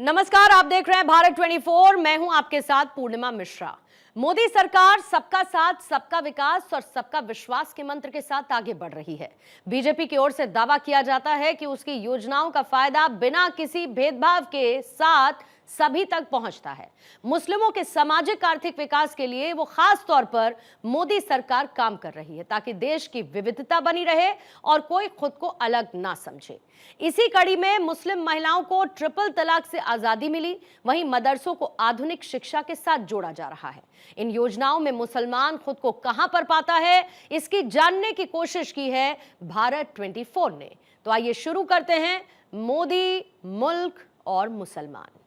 नमस्कार, आप देख रहे हैं भारत 24। मैं हूं आपके साथ पूर्णिमा मिश्रा। मोदी सरकार सबका साथ, सबका विकास और सबका विश्वास के मंत्र के साथ आगे बढ़ रही है। बीजेपी की ओर से दावा किया जाता है कि उसकी योजनाओं का फायदा बिना किसी भेदभाव के साथ सभी तक पहुंचता है। मुस्लिमों के सामाजिक आर्थिक विकास के लिए वो खास तौर पर मोदी सरकार काम कर रही है ताकि देश की विविधता बनी रहे और कोई खुद को अलग ना समझे। इसी कड़ी में मुस्लिम महिलाओं को ट्रिपल तलाक से आजादी मिली, वहीं मदरसों को आधुनिक शिक्षा के साथ जोड़ा जा रहा है। इन योजनाओं में मुसलमान खुद को कहां पर पाता है, इसकी जानने की कोशिश की है भारत 24 ने। तो आइए शुरू करते हैं मोदी, मुल्क और मुसलमान।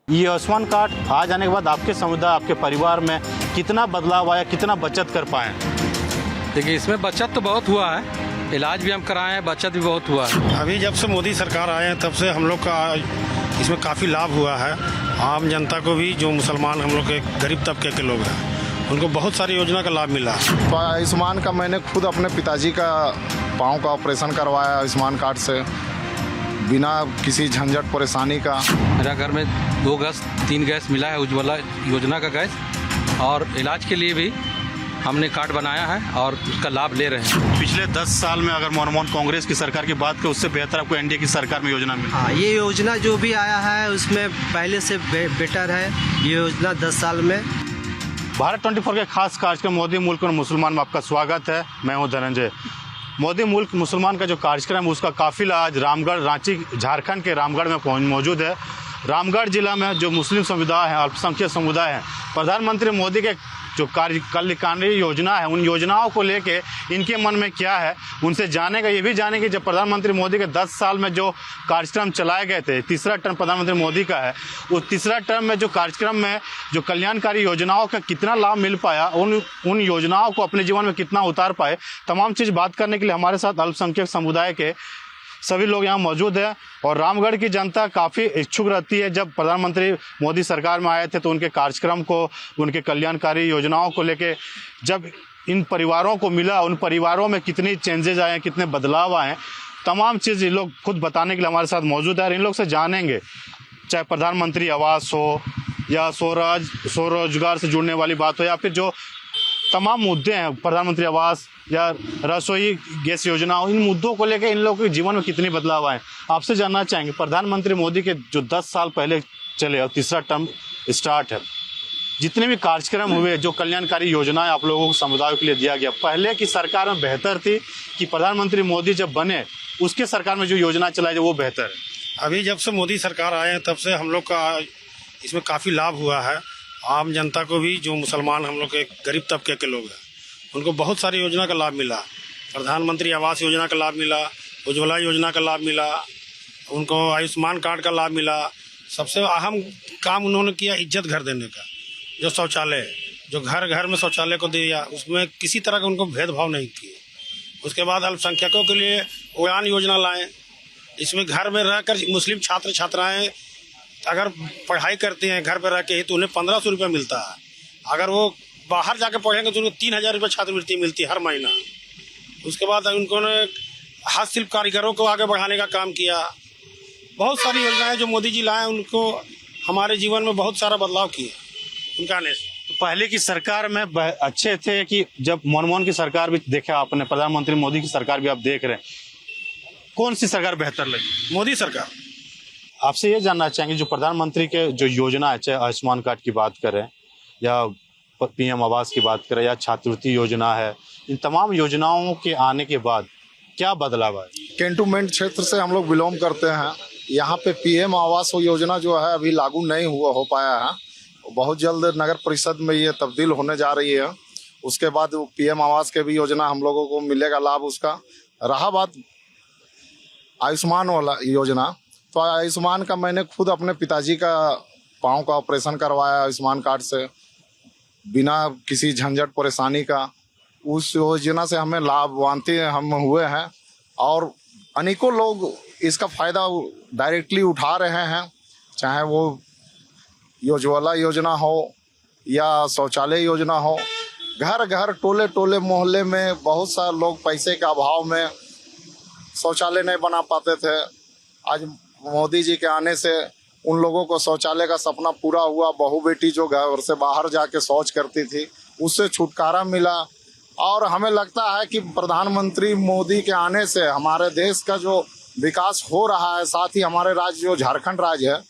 ये आयुष्मान कार्ड आ जाने के बाद आपके समुदाय, आपके परिवार में कितना बदलाव आया, कितना बचत कर पाए? देखिए, इसमें बचत तो बहुत हुआ है, इलाज भी हम कराए हैं, बचत भी बहुत हुआ है। अभी जब से मोदी सरकार आए हैं तब से हम लोग का इसमें काफ़ी लाभ हुआ है। आम जनता को भी, जो मुसलमान हम लोग के गरीब तबके के लोग हैं, उनको बहुत सारी योजना का लाभ मिला। तो आयुष्मान का मैंने खुद अपने पिताजी का पाँव का ऑपरेशन करवाया आयुष्मान कार्ड से, बिना किसी झंझट परेशानी का। मेरा घर में 2 गैस 3 गैस मिला है उज्ज्वला योजना का गैस, और इलाज के लिए भी हमने कार्ड बनाया है और उसका लाभ ले रहे हैं। पिछले 10 साल में अगर मनमोहन कांग्रेस की सरकार की बात करें, उससे बेहतर आपको एनडीए की सरकार में योजना मिली? हाँ, ये योजना जो भी आया है उसमें पहले से बेटर है ये योजना 10 साल में। भारत 24 के खास कार्यक्रम मोदी, मुल्क और मुसलमान में आपका स्वागत है। मैं हूँ धनंजय। मोदी, मुल्क, मुसलमान का जो कार्यक्रम है उसका काफिला आज रामगढ़, रांची, झारखंड के रामगढ़ में मौजूद है। रामगढ़ जिला में जो मुस्लिम समुदाय है, अल्पसंख्यक समुदाय है, प्रधानमंत्री मोदी के जो कल्याणकारी योजना है, उन योजनाओं को लेके इनके मन में क्या है, उनसे जानेगा। ये भी जानेंगे जब प्रधानमंत्री मोदी के 10 साल में जो कार्यक्रम चलाए गए थे, तीसरा टर्म प्रधानमंत्री मोदी का है, उस तीसरा टर्म में जो कार्यक्रम में जो कल्याणकारी योजनाओं का कितना लाभ मिल पाया, उन योजनाओं को अपने जीवन में कितना उतार पाए, तमाम चीज़ बात करने के लिए हमारे साथ अल्पसंख्यक समुदाय के सभी लोग यहाँ मौजूद हैं। और रामगढ़ की जनता काफ़ी इच्छुक रहती है। जब प्रधानमंत्री मोदी सरकार में आए थे तो उनके कार्यक्रम को, उनके कल्याणकारी योजनाओं को लेके जब इन परिवारों को मिला, उन परिवारों में कितनी चेंजेज आए, कितने बदलाव आए, तमाम चीज़ ये लोग खुद बताने के लिए हमारे साथ मौजूद है। और इन लोग से जानेंगे, चाहे प्रधानमंत्री आवास हो या स्वरोजगार से जुड़ने वाली बात हो, या फिर जो तमाम मुद्दे हैं, प्रधानमंत्री आवास या रसोई गैस योजना, इन मुद्दों को लेकर इन लोगों के जीवन में कितनी बदलाव आए, आपसे जानना चाहेंगे। प्रधानमंत्री मोदी के जो 10 साल पहले चले और तीसरा टर्म स्टार्ट है, जितने भी कार्यक्रम हुए, जो कल्याणकारी योजनाएं आप लोगों को समुदायों के लिए दिया गया, पहले की सरकार में बेहतर थी कि प्रधानमंत्री मोदी जब बने उसके सरकार में जो योजना चलाई वो बेहतर है? अभी जब से मोदी सरकार आए हैं तब से हम लोग का इसमें काफ़ी लाभ हुआ है। आम जनता को भी, जो मुसलमान हम लोग के गरीब तबके के लोग हैं, उनको बहुत सारी योजना का लाभ मिला। प्रधानमंत्री आवास योजना का लाभ मिला, उज्ज्वला योजना का लाभ मिला, उनको आयुष्मान कार्ड का लाभ मिला। सबसे अहम काम उन्होंने किया इज्जत घर देने का। जो शौचालय, जो घर घर में शौचालय को दिया, उसमें किसी तरह का उनको भेदभाव नहीं किए। उसके बाद अल्पसंख्यकों के लिए उड़ान योजना लाएँ। इसमें घर में रहकर मुस्लिम छात्र छात्राएँ अगर पढ़ाई करते हैं घर पर रह के ही, तो उन्हें 1500 रुपये मिलता है। अगर वो बाहर जाके पढ़ेंगे तो उनको 3000 रुपये छात्रवृत्ति मिलती है हर महीना। उसके बाद उन्होंने हस्तशिल्प कारीगरों को आगे बढ़ाने का काम किया। बहुत सारी योजनाएं जो मोदी जी लाए, उनको हमारे जीवन में बहुत सारा बदलाव किए उनका आने से। तो पहले की सरकार में अच्छे थे कि जब मनमोहन की सरकार भी देखा आपने, प्रधानमंत्री मोदी की सरकार भी आप देख रहे हैं, कौन सी सरकार बेहतर लगी? मोदी सरकार। आपसे ये जानना चाहेंगे, जो प्रधानमंत्री के जो योजना है, चाहे आयुष्मान कार्ड की बात करें या पीएम आवास की बात करें या छात्रवृत्ति योजना है, इन तमाम योजनाओं के आने के बाद क्या बदलाव है? कैंटोनमेंट क्षेत्र से हम लोग बिलोंग करते हैं। यहाँ पे पीएम आवास योजना जो है अभी लागू नहीं हो पाया है। बहुत जल्द नगर परिषद में ये तब्दील होने जा रही है। उसके बाद पीएम आवास के भी योजना हम लोगों को मिलेगा लाभ उसका। रहा बात आयुष्मान वाला योजना, तो आयुष्मान का मैंने खुद अपने पिताजी का पाँव का ऑपरेशन करवाया आयुष्मान कार्ड से, बिना किसी झंझट परेशानी का। उस योजना से हमें लाभान्वित हम हुए हैं और अनेकों लोग इसका फ़ायदा डायरेक्टली उठा रहे हैं। चाहे वो उज्ज्वला योजना हो या शौचालय योजना हो, घर घर, टोले टोले, मोहल्ले में बहुत सारे लोग पैसे के अभाव में शौचालय नहीं बना पाते थे। आज मोदी जी के आने से उन लोगों को शौचालय का सपना पूरा हुआ। बहू बेटी जो घर से बाहर जाके शौच करती थी उससे छुटकारा मिला। और हमें लगता है कि प्रधानमंत्री मोदी के आने से हमारे देश का जो विकास हो रहा है, साथ ही हमारे राज्य जो झारखंड राज्य है,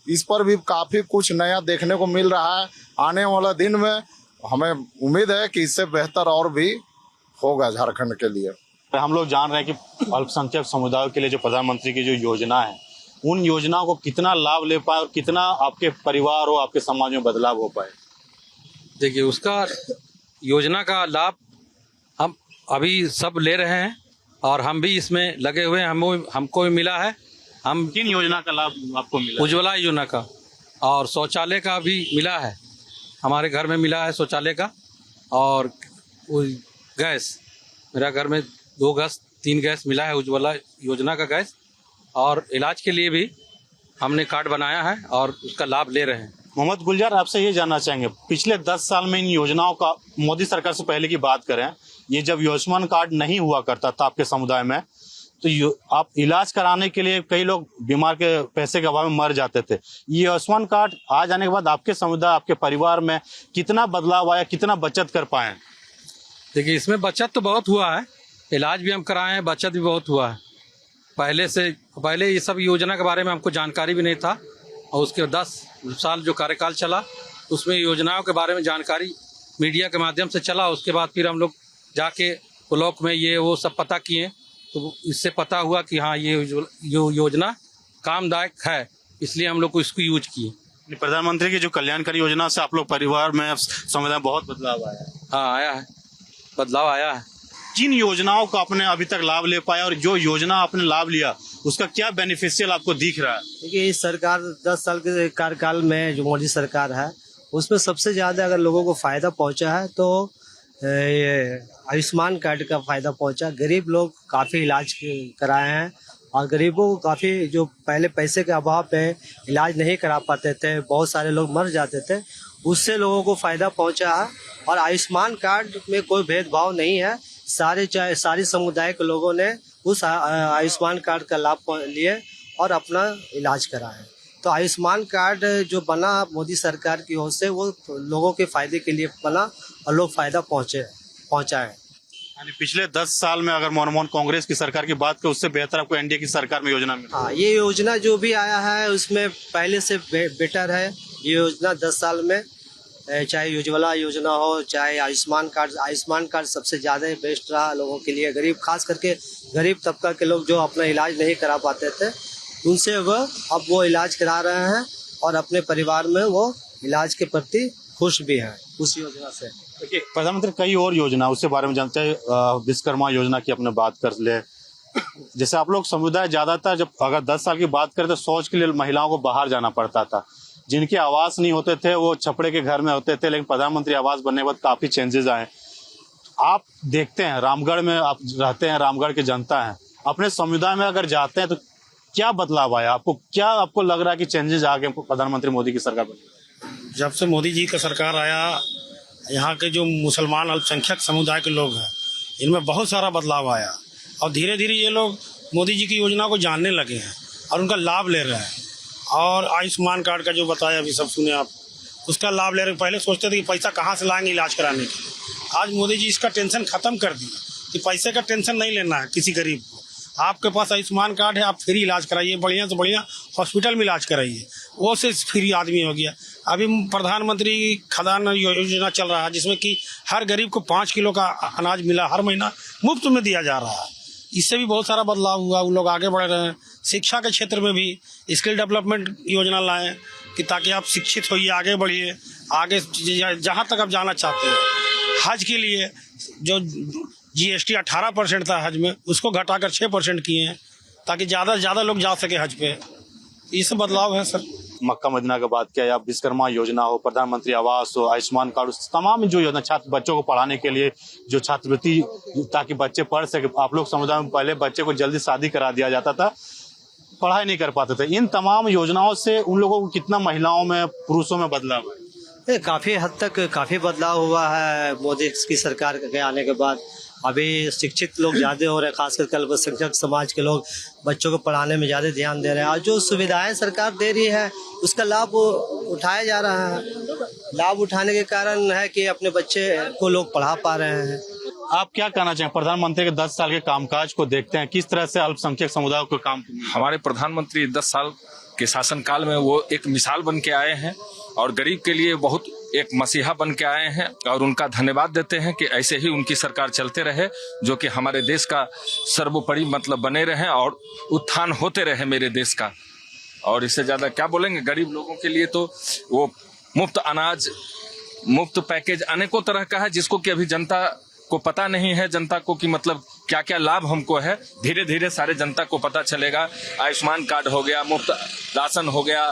इस पर भी काफ़ी कुछ नया देखने को मिल रहा है। आने वाला दिन में हमें उम्मीद है कि इससे बेहतर और भी होगा झारखंड के लिए। हम लोग जान रहे हैं कि अल्पसंख्यक समुदायों के लिए जो प्रधानमंत्री की जो योजना है, उन योजनाओं को कितना लाभ ले पाए और कितना आपके परिवार हो, आपके समाज में बदलाव हो पाए। देखिए, उसका योजना का लाभ हम अभी सब ले रहे हैं और हम भी इसमें लगे हुए हैं। हमको भी मिला है। हम किन योजना का लाभ आपको मिला? उज्ज्वला योजना का और शौचालय का भी मिला है। हमारे घर में मिला है शौचालय का और गैस, मेरा घर में 2 गैस 3 गैस मिला है उज्ज्वला योजना का गैस। और इलाज के लिए भी हमने कार्ड बनाया है और उसका लाभ ले रहे हैं। मोहम्मद गुलजार, आपसे ये जानना चाहेंगे, पिछले 10 साल में इन योजनाओं का, मोदी सरकार से पहले की बात करें, ये जब आयुष्मान कार्ड नहीं हुआ करता था आपके समुदाय में, तो आप इलाज कराने के लिए कई लोग बीमार के पैसे के अभाव में मर जाते थे। ये आयुष्मान कार्ड आ जाने के बाद आपके समुदाय, आपके परिवार में कितना बदलाव आया, कितना बचत कर पाए? देखिए, इसमें बचत तो बहुत हुआ है। इलाज भी हम कराए हैं, बचत भी बहुत हुआ है। पहले ये सब योजना के बारे में हमको जानकारी भी नहीं था और उसके 10 साल जो कार्यकाल चला उसमें योजनाओं के बारे में जानकारी मीडिया के माध्यम से चला। उसके बाद फिर हम लोग जाके ब्लॉक में ये वो सब पता किए, तो इससे पता हुआ कि हाँ, ये योजना कामदायक है, इसलिए हम लोग को इसको यूज किए। प्रधानमंत्री की जो कल्याणकारी योजना से आप लोग परिवार में, समुदाय में बहुत बदलाव आया है। हाँ, आया है, बदलाव आया है। किन योजनाओं का आपने अभी तक लाभ ले पाया और जो योजना आपने लाभ लिया उसका क्या बेनिफिशियल आपको दिख रहा है? देखिए, इस सरकार 10 साल के कार्यकाल में जो मोदी सरकार है उसमें सबसे ज़्यादा अगर लोगों को फ़ायदा पहुंचा है तो ये आयुष्मान कार्ड का फ़ायदा पहुंचा। गरीब लोग काफ़ी इलाज कराए हैं और गरीबों को काफ़ी, जो पहले पैसे के अभाव पे इलाज नहीं करा पाते थे, बहुत सारे लोग मर जाते थे, उससे लोगों को फ़ायदा पहुंचा है। और आयुष्मान कार्ड में कोई भेदभाव नहीं है, सारे समुदाय के लोगों ने उस आयुष्मान कार्ड का लाभ लिए और अपना इलाज कराए। तो आयुष्मान कार्ड जो बना मोदी सरकार की ओर से, वो लोगों के फायदे के लिए बना और लोग फायदा पहुंचाए। यानी पिछले 10 साल में अगर मनमोहन कांग्रेस की सरकार की बात करें, उससे बेहतर आपको एनडीए की सरकार में योजना मिली। हाँ, ये योजना जो भी आया है उसमें पहले से बेटर है। ये योजना 10 साल में, चाहे उज्ज्वला योजना हो, चाहे आयुष्मान कार्ड सबसे ज़्यादा बेस्ट रहा लोगों के लिए। गरीब, खास करके गरीब तबका के लोग जो अपना इलाज नहीं करा पाते थे, उनसे अब वो इलाज करा रहे हैं और अपने परिवार में वो इलाज के प्रति खुश भी हैं उस योजना से। देखिए, प्रधानमंत्री कई और योजना उसके बारे में जानते हैं। विश्वकर्मा योजना की अपने बात कर ले, जैसे आप लोग समुदाय ज़्यादातर, जब अगर 10 साल की बात करें तो शौच के लिए महिलाओं को बाहर जाना पड़ता था। जिनके आवास नहीं होते थे वो छपड़े के घर में होते थे, लेकिन प्रधानमंत्री आवास बनने के बाद काफ़ी चेंजेस आए। आप देखते हैं, रामगढ़ में आप रहते हैं, रामगढ़ की जनता है, अपने समुदाय में अगर जाते हैं तो क्या बदलाव आया? आपको लग रहा है कि चेंजेस आ गए प्रधानमंत्री मोदी की सरकार में? जब से मोदी जी का सरकार आया, यहाँ के जो मुसलमान अल्पसंख्यक समुदाय के लोग हैं, इनमें बहुत सारा बदलाव आया और धीरे धीरे ये लोग मोदी जी की योजना को जानने लगे हैं और उनका लाभ ले रहे हैं। और आयुष्मान कार्ड का जो बताया अभी सब सुने आप, उसका लाभ ले रहे हैं। पहले सोचते थे कि पैसा कहाँ से लाएंगे इलाज कराने के लिए, आज मोदी जी इसका टेंशन खत्म कर दिया कि पैसे का टेंशन नहीं लेना है किसी गरीब को। आपके पास आयुष्मान कार्ड है, आप फ्री इलाज कराइए, बढ़िया से बढ़िया हॉस्पिटल में इलाज कराइए, वो से फ्री आदमी हो गया। अभी प्रधानमंत्री खदान योजना चल रहा है जिसमें कि हर गरीब को 5 किलो का अनाज मिला, हर महीना मुफ्त में दिया जा रहा है। इससे भी बहुत सारा बदलाव हुआ, वो लोग आगे बढ़ रहे हैं। शिक्षा के क्षेत्र में भी स्किल डेवलपमेंट योजना लाएं कि ताकि आप शिक्षित होइए, आगे बढ़िए, आगे जहाँ तक आप जाना चाहते हैं। हज के लिए जो GST 18% था हज में, उसको घटाकर 6% किए हैं ताकि ज़्यादा से ज़्यादा लोग जा सके हज पे। ये सब बदलाव है सर। मक्का मदीना की बात किया, या विश्वकर्मा योजना हो, प्रधानमंत्री आवास हो, आयुष्मान कार्ड, तमाम जो योजना छात्र बच्चों को पढ़ाने के लिए जो छात्रवृत्ति, ताकि बच्चे पढ़ सके। आप लोग समुदाय में पहले बच्चे को जल्दी शादी करा दिया जाता था, पढ़ाई नहीं कर पाते थे। इन तमाम योजनाओं से उन लोगों को कितना महिलाओं में, पुरुषों में बदलाव है? काफ़ी हद तक काफ़ी बदलाव हुआ है मोदी की सरकार के आने के बाद। अभी शिक्षित लोग ज़्यादा हो रहे हैं, खासकर अल्पसंख्यक समाज के लोग बच्चों को पढ़ाने में ज़्यादा ध्यान दे रहे हैं और जो सुविधाएं सरकार दे रही है उसका लाभ उठाया जा रहा है। लाभ उठाने के कारण है कि अपने बच्चे को लोग पढ़ा पा रहे हैं। आप क्या कहना चाहें, प्रधानमंत्री के 10 साल के कामकाज को देखते हैं, किस तरह से अल्पसंख्यक समुदाय को काम? हमारे प्रधानमंत्री 10 साल के शासनकाल में वो एक मिसाल बन के आए हैं और गरीब के लिए बहुत एक मसीहा बन के आए हैं और उनका धन्यवाद देते हैं कि ऐसे ही उनकी सरकार चलते रहे, जो कि हमारे देश का सर्वोपरि मतलब बने रहे और उत्थान होते रहे मेरे देश का। और इससे ज्यादा क्या बोलेंगे। गरीब लोगों के लिए तो वो मुफ्त अनाज, मुफ्त पैकेज अनेकों तरह का है, जिसको कि अभी जनता को पता नहीं है। जनता को कि मतलब क्या क्या लाभ हमको है, धीरे धीरे सारे जनता को पता चलेगा। आयुष्मान कार्ड हो गया, मुफ्त राशन हो गया,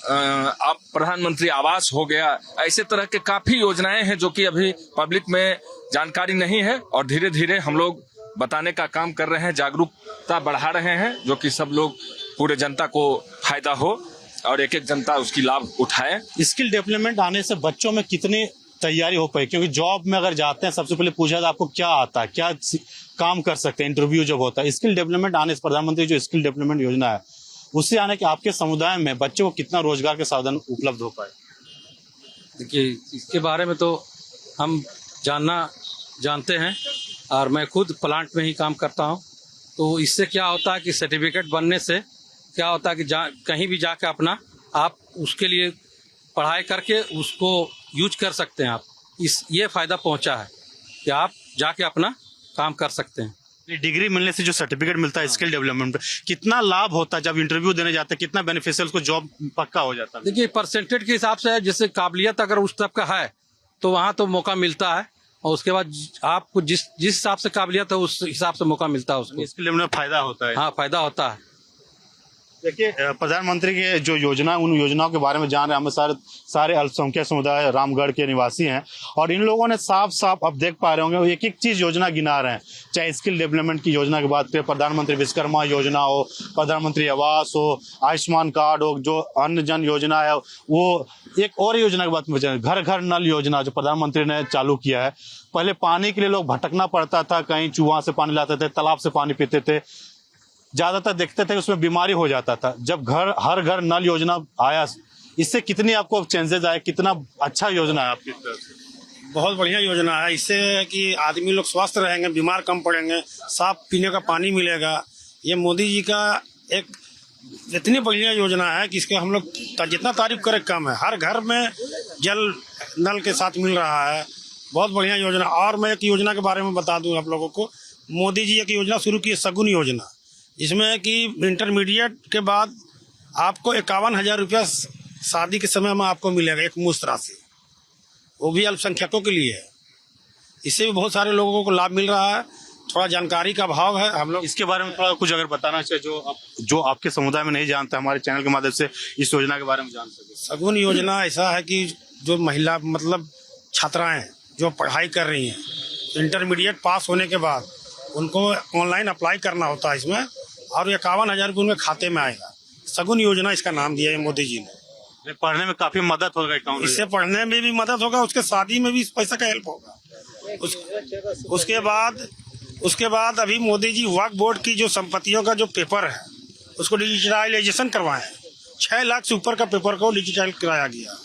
अब प्रधानमंत्री आवास हो गया, ऐसे तरह के काफी योजनाएं हैं जो कि अभी पब्लिक में जानकारी नहीं है और धीरे धीरे हम लोग बताने का काम कर रहे हैं, जागरूकता बढ़ा रहे हैं, जो कि सब लोग पूरे जनता को फायदा हो और एक एक जनता उसकी लाभ उठाए। स्किल डेवलपमेंट आने से बच्चों में कितनी तैयारी हो पाई? क्योंकि जॉब में अगर जाते हैं सबसे पहले पूछा था आपको क्या आता है, क्या काम कर सकते हैं, इंटरव्यू जब होता है। स्किल डेवलपमेंट आने से, प्रधानमंत्री जो स्किल डेवलपमेंट योजना है उससे आने के आपके समुदाय में बच्चों को कितना रोजगार के साधन उपलब्ध हो पाए? देखिए, इसके बारे में तो हम जानते हैं और मैं खुद प्लांट में ही काम करता हूं। तो इससे क्या होता है कि सर्टिफिकेट बनने से क्या होता है कि कहीं भी जाके अपना आप उसके लिए पढ़ाई करके उसको यूज कर सकते हैं। आप ये फायदा पहुंचा है कि आप जाके अपना काम कर सकते हैं। डिग्री मिलने से जो सर्टिफिकेट मिलता है स्किल डेवलपमेंट पे, कितना लाभ होता है? जब इंटरव्यू देने जाते हैं कितना बेनिफिशियल को जॉब पक्का हो जाता है? देखिए, परसेंटेज के हिसाब से है, जैसे काबिलियत अगर उस तरफ का है तो वहाँ तो मौका मिलता है और उसके बाद आपको जिस हिसाब से काबिलियत है उस हिसाब से मौका मिलता है उसको। इसके लिए उन्हें फायदा होता है। हाँ, फायदा होता है। देखिए, प्रधानमंत्री की जो योजना, उन योजनाओं के बारे में जान रहे हैं। हम सारे अल्पसंख्यक समुदाय रामगढ़ के निवासी हैं और इन लोगों ने साफ साफ अब देख पा रहे होंगे एक एक चीज योजना गिना रहे हैं। चाहे स्किल डेवलपमेंट की योजना की बात करें, प्रधानमंत्री विश्वकर्मा योजना हो, प्रधानमंत्री आवास हो, आयुष्मान कार्ड हो, जो अन्न जन योजना है, वो एक और योजना की बात में घर घर नल योजना जो प्रधानमंत्री ने चालू किया है। पहले पानी के लिए लोग भटकना पड़ता था, कहीं चूहा से पानी लाते थे, तालाब से पानी पीते थे, ज्यादातर देखते थे उसमें बीमारी हो जाता था। जब हर घर नल योजना आया, इससे कितनी आपको चेंजेस आए, कितना अच्छा योजना है आपकी तरफ से? बहुत बढ़िया योजना है। इससे कि आदमी लोग स्वस्थ रहेंगे, बीमार कम पड़ेंगे, साफ पीने का पानी मिलेगा। ये मोदी जी का एक इतनी बढ़िया योजना है कि इसके हम लोग जितना तारीफ करें कम है। हर घर में जल नल के साथ मिल रहा है, बहुत बढ़िया योजना। और मैं एक योजना के बारे में बता दूं आप लोगों को। मोदी जी एक योजना शुरू की है, सगुन योजना, जिसमें कि इंटरमीडिएट के बाद आपको 51,000 रुपया शादी के समय में आपको मिलेगा, एक मुश्त राशि, वो भी अल्पसंख्यकों के लिए है। इससे भी बहुत सारे लोगों को लाभ मिल रहा है। थोड़ा जानकारी का अभाव है, हम लोग इसके बारे में थोड़ा कुछ अगर बताना चाहिए जो आपके समुदाय में नहीं जानते, हमारे चैनल के माध्यम से इस योजना के बारे में जान सके। सगुन योजना ऐसा है कि जो महिला मतलब छात्राएं जो पढ़ाई कर रही हैं, इंटरमीडिएट पास होने के बाद उनको ऑनलाइन अप्लाई करना होता है इसमें, और 51,000 रुपये उनके खाते में आएगा। सगुन योजना इसका नाम दिया है मोदी जी ने। पढ़ने में काफी मदद होगा, इससे पढ़ने में भी मदद होगा, उसके शादी में भी इस पैसा का हेल्प होगा। उसके बाद अभी मोदी जी वक्फ बोर्ड की जो संपत्तियों का जो पेपर है उसको डिजिटलाइजेशन करवाए हैं। 6 लाख से ऊपर का पेपर को डिजिटल कराया गया।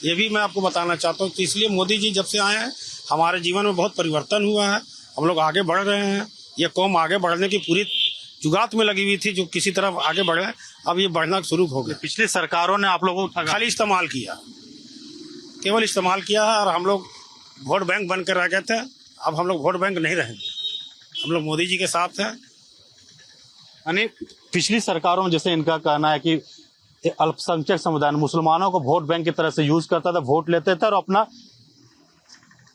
ये भी मैं आपको बताना चाहता हूँ। तो इसलिए मोदी जी जब से आए हैं हमारे जीवन में बहुत परिवर्तन हुआ है, हम लोग आगे बढ़ रहे हैं। ये कौम आगे बढ़ने की पूरी जुगात में लगी हुई थी, जो किसी तरफ आगे बढ़े, अब ये बढ़ना शुरू हो गया। पिछली सरकारों ने आप लोगों को खाली इस्तेमाल किया, केवल इस्तेमाल किया है, और हम लोग वोट बैंक बन कर रह गए थे। अब हम लोग वोट बैंक नहीं रहेंगे, हम लोग मोदी जी के साथ हैं। यानी पिछली सरकारों में जैसे इनका कहना है कि अल्पसंख्यक समुदाय मुसलमानों को वोट बैंक की तरह से यूज करता था, वोट लेते थे और अपना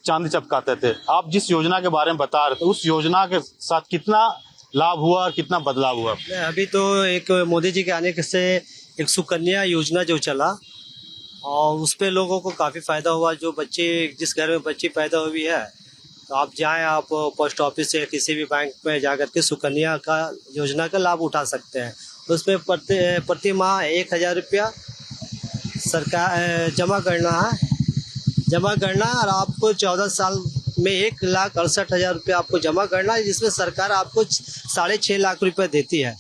चांदी चपकाते थे। आप जिस योजना के बारे में बता रहे थे, उस योजना के साथ कितना लाभ हुआ और कितना बदलाव हुआ? अभी तो एक मोदी जी के आने से एक सुकन्या योजना जो चला, और उस पे लोगों को काफ़ी फायदा हुआ। जो बच्चे, जिस घर में बच्ची पैदा हुई है, तो आप जाएं, आप पोस्ट ऑफिस से किसी भी बैंक में जा करके सुकन्या का योजना का लाभ उठा सकते हैं। तो उसमें प्रति माह 1,000 रुपया सरकार जमा करना है, और आपको 14 साल में 1,68,000 रुपये आपको जमा करना है, जिसमें सरकार आपको 6.5 लाख रुपए देती है।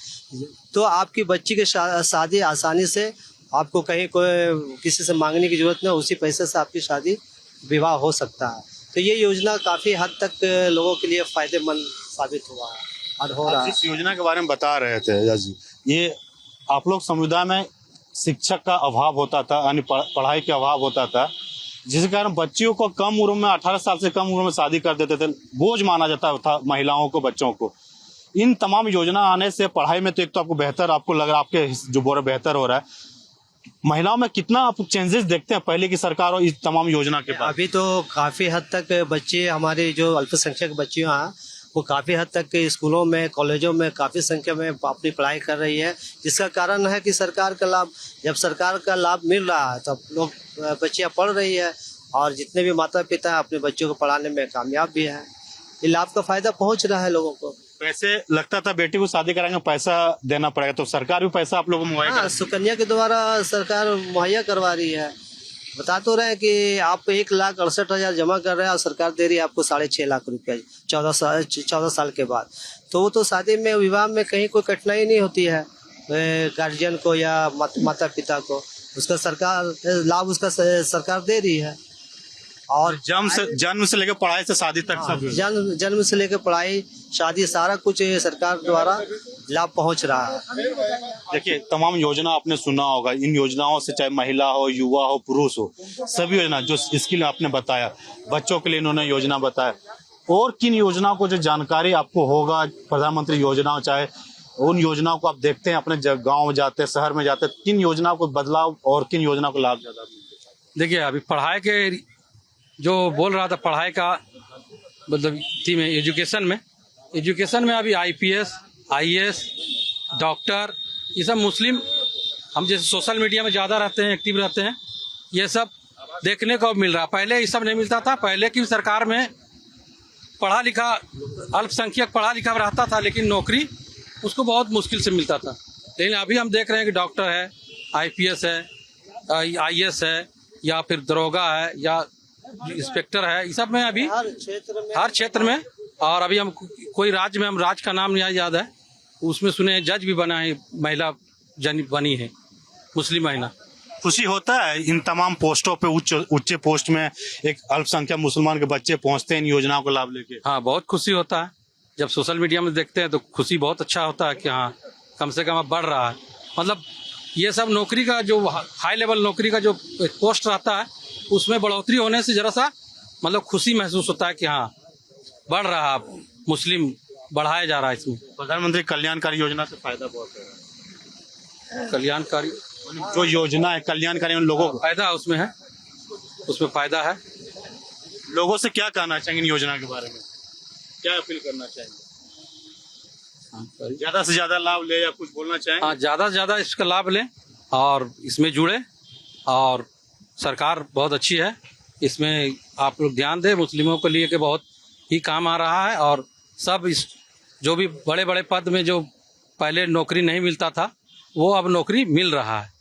तो आपकी बच्ची की शादी आसानी से, आपको कहीं कोई किसी से मांगने की जरूरत नहीं, उसी पैसे से आपकी शादी विवाह हो सकता है। तो ये योजना काफ़ी हद तक लोगों के लिए फ़ायदेमंद साबित हुआ है और हो रहा है। जिस योजना के बारे में बता रहे थे एजाज जी, ये आप लोग समुदाय में शिक्षक का अभाव होता था, यानी पढ़ाई के अभाव होता था, जिसके कारण बच्चियों को कम उम्र में 18 साल से कम उम्र में शादी कर देते थे, बोझ माना जाता था महिलाओं को, बच्चों को। इन तमाम योजना आने से पढ़ाई में तो एक तो आपको बेहतर, आपको लग रहा है आपके जो बोरा बेहतर हो रहा है, महिलाओं में कितना आप चेंजेस देखते हैं पहले की सरकार और इस तमाम योजना के बाद? अभी तो काफ़ी हद तक बच्चे, हमारे जो अल्पसंख्यक बच्चियाँ हैं, वो काफ़ी हद तक स्कूलों में, कॉलेजों में काफ़ी संख्या में अपनी पढ़ाई कर रही है, जिसका कारण है कि सरकार का लाभ, जब सरकार का लाभ मिल रहा है तब लोग, बच्चियाँ पढ़ रही है, और जितने भी माता पिता हैं अपने बच्चों को पढ़ाने में कामयाब भी हैं। ये लाभ का फायदा पहुंच रहा है लोगों को। पैसे लगता था बेटी को शादी कराएंगे पैसा देना पड़ेगा, तो सरकार भी पैसा आप लोगों को मुहैया सुकन्या के द्वारा सरकार मुहैया करवा रही है। बता तो रहे हैं कि आप 1,68,000 जमा कर रहे हैं और सरकार दे रही है आपको 6.5 लाख रुपए 14 साल के बाद। तो वो तो शादी में, विवाह में कहीं कोई कठिनाई नहीं होती है गार्जियन को या माता पिता को, उसका सरकार लाभ उसका सरकार दे रही है। और जन्म से लेकर पढ़ाई से शादी तक सब जन्म से लेकर पढ़ाई, शादी, सारा कुछ सरकार द्वारा लाभ पहुंच रहा है। देखिए, तमाम योजना आपने सुना होगा, इन योजनाओं से चाहे महिला हो, युवा हो, पुरुष हो, सभी योजना जो स्किल आपने बताया, बच्चों के लिए इन्होंने योजना बताया, और किन योजनाओं को जो जानकारी आपको होगा, प्रधानमंत्री योजनाओं, चाहे उन योजनाओं को आप देखते हैं अपने गाँव में जाते हैं, शहर में जाते हैं, किन योजनाओं को बदलाव और किन योजनाओं को लाभ ज्यादा? देखिए, अभी पढ़ाई के जो बोल रहा था, पढ़ाई का मतलब थी में एजुकेशन में अभी IPS, IAS, डॉक्टर, ये सब मुस्लिम, हम जैसे सोशल मीडिया में ज़्यादा रहते हैं, एक्टिव रहते हैं, ये सब देखने को मिल रहा है। पहले ये सब नहीं मिलता था। पहले की सरकार में पढ़ा लिखा अल्पसंख्यक पढ़ा लिखा रहता था, लेकिन नौकरी उसको बहुत मुश्किल से मिलता था। लेकिन अभी हम देख रहे हैं कि डॉक्टर है, IPS है, IAS है, या फिर दरोगा है, या इंस्पेक्टर है, ये सब में अभी हर क्षेत्र में। और अभी हम कोई राज्य में, हम राज्य का नाम नहीं याद है, उसमें सुने जज भी बना है, महिला जन बनी है, मुस्लिम महिला। खुशी होता है इन तमाम पोस्टों पे, उच्च पोस्ट में एक अल्पसंख्यक मुसलमान के बच्चे पहुंचते हैं इन योजनाओं को लाभ लेके? हाँ, बहुत खुशी होता है। जब सोशल मीडिया में देखते हैं तो खुशी बहुत अच्छा होता है कि हाँ, कम से कम अब बढ़ रहा है। मतलब ये सब नौकरी का जो हाई लेवल नौकरी का जो पोस्ट रहता है, उसमें बढ़ोतरी होने से जरा सा मतलब खुशी महसूस होता है कि हाँ, बढ़ रहा है, मुस्लिम बढ़ाया जा रहा है। इसमें प्रधानमंत्री कल्याणकारी योजना से फायदा बहुत है। कल्याणकारी जो योजना है कल्याणकारी, उन लोगों को फायदा उसमें है, उसमें फायदा है। लोगों से क्या कहना चाहेंगे इन योजना के बारे में, क्या अपील करना चाहेंगे? ज्यादा से ज्यादा लाभ ले या कुछ बोलना चाहेंगे? हाँ, ज्यादा से ज्यादा इसका लाभ लें और इसमें जुड़े, और सरकार बहुत अच्छी है, इसमें आप लोग ध्यान दें। मुस्लिमों के लिए के बहुत ही काम आ रहा है, और सब इस जो भी बड़े बड़े पद में जो पहले नौकरी नहीं मिलता था, वो अब नौकरी मिल रहा है।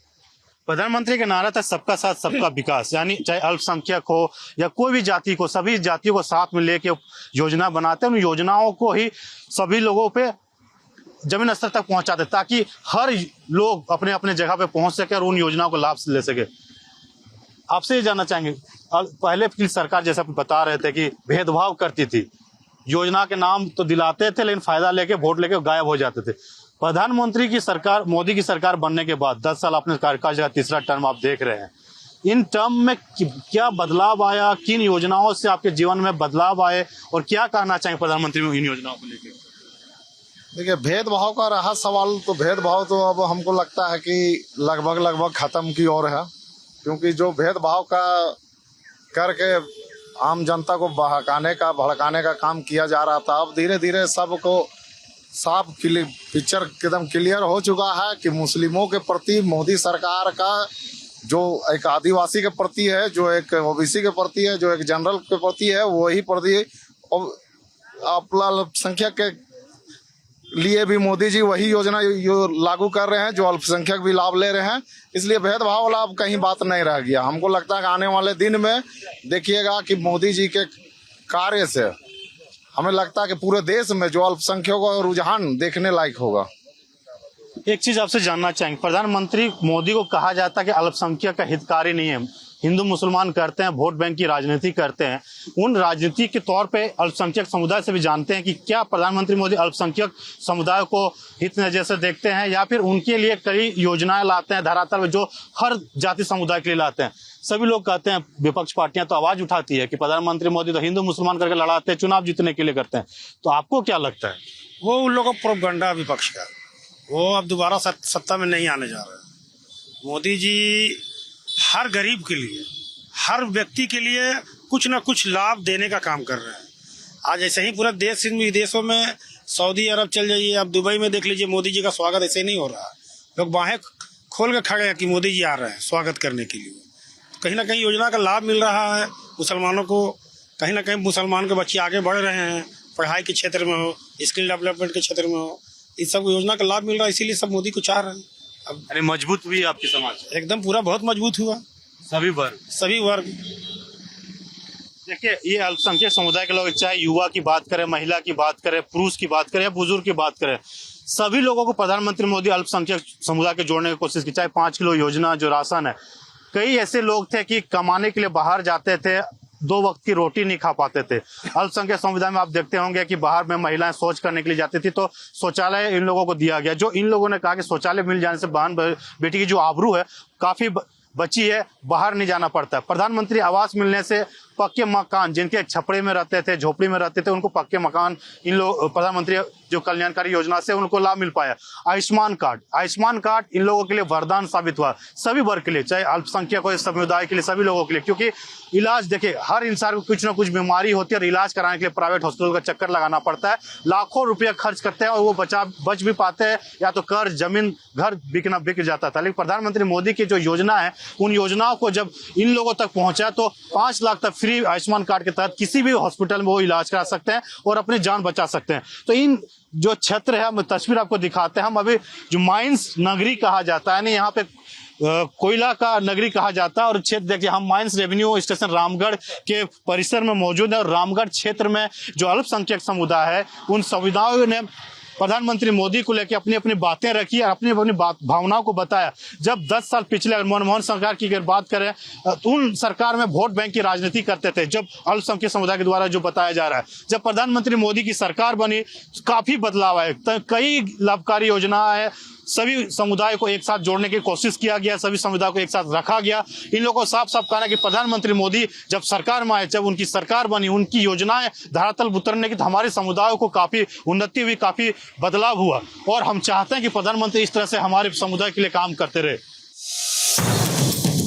प्रधानमंत्री का नारा था सबका साथ सबका विकास, यानी चाहे अल्पसंख्यक हो या कोई भी जाति को, सभी जातियों को साथ में लेके योजना बनाते हैं। उन योजनाओं को ही सभी लोगों पे जमीन स्तर तक पहुंचाते, ताकि हर लोग अपने अपने जगह पे पहुंच सके और उन योजनाओं को लाभ ले सके। आपसे ये जानना चाहेंगे, पहले की सरकार जैसा बता रहे थे कि भेदभाव करती थी, योजना के नाम तो दिलाते थे लेकिन फायदा लेके वोट लेके गायब हो जाते थे। प्रधानमंत्री की सरकार, मोदी की सरकार बनने के बाद 10 साल अपने कार्यकाल का तीसरा टर्म आप देख रहे हैं, इन टर्म में क्या बदलाव आया, किन योजनाओं से आपके जीवन में बदलाव आए, और क्या कहना चाहेंगे प्रधानमंत्री इन योजनाओं को लेकर? देखिए, भेदभाव का रहा सवाल, तो भेदभाव तो अब हमको लगता है कि लगभग खत्म की ओर है, क्योंकि जो भेदभाव का करके आम जनता को भड़काने का काम किया जा रहा था, अब धीरे धीरे सबको साफ पिक्चर एकदम क्लियर हो चुका है कि मुस्लिमों के प्रति मोदी सरकार का जो एक आदिवासी के प्रति है, जो एक OBC के प्रति है, जो एक जनरल के प्रति है, वही प्रति अल्पसंख्यक के लिए भी मोदी जी वही योजना लागू कर रहे हैं, जो अल्पसंख्यक भी लाभ ले रहे हैं। इसलिए भेदभाव वाला अब कहीं बात नहीं रह गया। हमको लगता है कि आने वाले दिन में देखिएगा कि मोदी जी के कार्य से हमें लगता है कि पूरे देश में जो अल्पसंख्यकों का रुझान देखने लायक होगा। एक चीज आपसे जानना चाहेंगे, प्रधानमंत्री मोदी को कहा जाता है कि अल्पसंख्यक का हितकारी नहीं है, हिंदू मुसलमान करते हैं, वोट बैंक की राजनीति करते हैं। उन राजनीति के तौर पे अल्पसंख्यक समुदाय से भी जानते हैं कि क्या प्रधानमंत्री मोदी अल्पसंख्यक समुदाय को हित नजर से देखते हैं या फिर उनके लिए कई योजनाएं लाते हैं धरातल में जो हर जाति समुदाय के लिए लाते हैं। सभी लोग कहते हैं, विपक्ष पार्टियां तो आवाज उठाती है कि प्रधानमंत्री मोदी तो हिंदू मुसलमान करके लड़ाते हैं, चुनाव जीतने के लिए करते हैं। तो आपको क्या लगता है? वो उन लोगों का प्रोपगंडा विपक्ष का, वो अब दोबारा सत्ता में नहीं आने जा रहे। मोदी जी हर गरीब के लिए, हर व्यक्ति के लिए कुछ ना कुछ लाभ देने का काम कर रहे हैं। आज ऐसे ही पूरा देश विदेशों में, सऊदी अरब चल जाइए, अब दुबई में देख लीजिए, मोदी जी का स्वागत ऐसे नहीं हो रहा है। लोग बाहें खोल के खड़े हैं कि मोदी जी आ रहे हैं स्वागत करने के लिए। कहीं ना कहीं योजना का लाभ मिल रहा है मुसलमानों को, कहीं ना कहीं मुसलमान के बच्चे आगे बढ़ रहे हैं, पढ़ाई के क्षेत्र में हो, स्किल डेवलपमेंट के क्षेत्र में हो, इस सब योजना का लाभ मिल रहा है, इसीलिए सब मोदी को चाह रहे हैं। अब अरे मजबूत हुई आपकी समाज एकदम पूरा बहुत मजबूत हुआ, सभी वर्ग। देखिए, ये अल्पसंख्यक समुदाय के लोग, चाहे युवा की बात करें, महिला की बात करें, पुरुष की बात करें या बुजुर्ग की बात करें, सभी लोगों को प्रधानमंत्री मोदी अल्पसंख्यक समुदाय के जोड़ने की कोशिश की। चाहे 5 किलो योजना जो राशन है, कई ऐसे लोग थे कि कमाने के लिए बाहर जाते थे, 2 वक्त की रोटी नहीं खा पाते थे। अल्पसंख्यक समुदाय में आप देखते होंगे कि बाहर में महिलाएं शौच करने के लिए जाती थी तो शौचालय इन लोगों को दिया गया। जो इन लोगों ने कहा कि शौचालय मिल जाने से बहन बेटी की जो आबरू है काफी बची है, बाहर नहीं जाना पड़ता। प्रधानमंत्री आवास मिलने से पक्के मकान, जिनके छपड़े में रहते थे, झोपड़ी में रहते थे, उनको पक्के मकान इन लोग प्रधानमंत्री जो कल्याणकारी योजना से उनको लाभ मिल पाया। आयुष्मान कार्ड इन लोगों के लिए वरदान साबित हुआ, सभी वर्ग के लिए, चाहे अल्पसंख्यक हो, समुदाय के लिए, सभी लोगों के लिए। क्योंकि इलाज, देखिए, हर इंसान को कुछ ना कुछ बीमारी होती है और इलाज कराने के लिए प्राइवेट हॉस्पिटल का चक्कर लगाना पड़ता है, लाखों रुपया खर्च करते हैं और वो बच भी पाते हैं, या तो कर्ज, जमीन, घर बिक जाता था। लेकिन प्रधानमंत्री मोदी की जो योजना है, उन योजनाओं को जब इन लोगों तक पहुंचा तो 5 लाख तक फ्री आयुष्मान कार्ड के तहत किसी भी हॉस्पिटल में वो इलाज करा सकते हैं और अपनी जान बचा सकते हैं। तो इन जो क्षेत्र है, हम तस्वीर आपको दिखाते हैं। हम अभी जो माइंस नगरी कहा जाता है, यानी यहाँ पे कोयला का नगरी कहा जाता है, और क्षेत्र देखिए, हम माइंस रेवेन्यू स्टेशन रामगढ़ के परिसर में मौजूद है और रामगढ़ क्षेत्र में जो अल्पसंख्यक समुदाय है, उन समुदायों ने प्रधानमंत्री मोदी को लेकर अपनी अपनी बातें रखी और अपनी अपनी भावनाओं को बताया। जब 10 साल पिछले मनमोहन सरकार की अगर बात करें तो उन सरकार में वोट बैंक की राजनीति करते थे, जब अल्पसंख्यक समुदाय के द्वारा जो बताया जा रहा है। जब प्रधानमंत्री मोदी की सरकार बनी, काफी बदलाव आए, कई लाभकारी योजना है, सभी समुदाय को एक साथ जोड़ने की कोशिश किया गया, सभी समुदाय को एक साथ रखा गया। इन लोगों को साफ साफ कहना कि प्रधानमंत्री मोदी जब सरकार में आए, जब उनकी सरकार बनी, उनकी योजनाएं धरातल उतरने की, तो हमारे समुदायों को काफी उन्नति हुई, काफी बदलाव हुआ और हम चाहते हैं कि प्रधानमंत्री इस तरह से हमारे समुदाय के लिए काम करते रहे।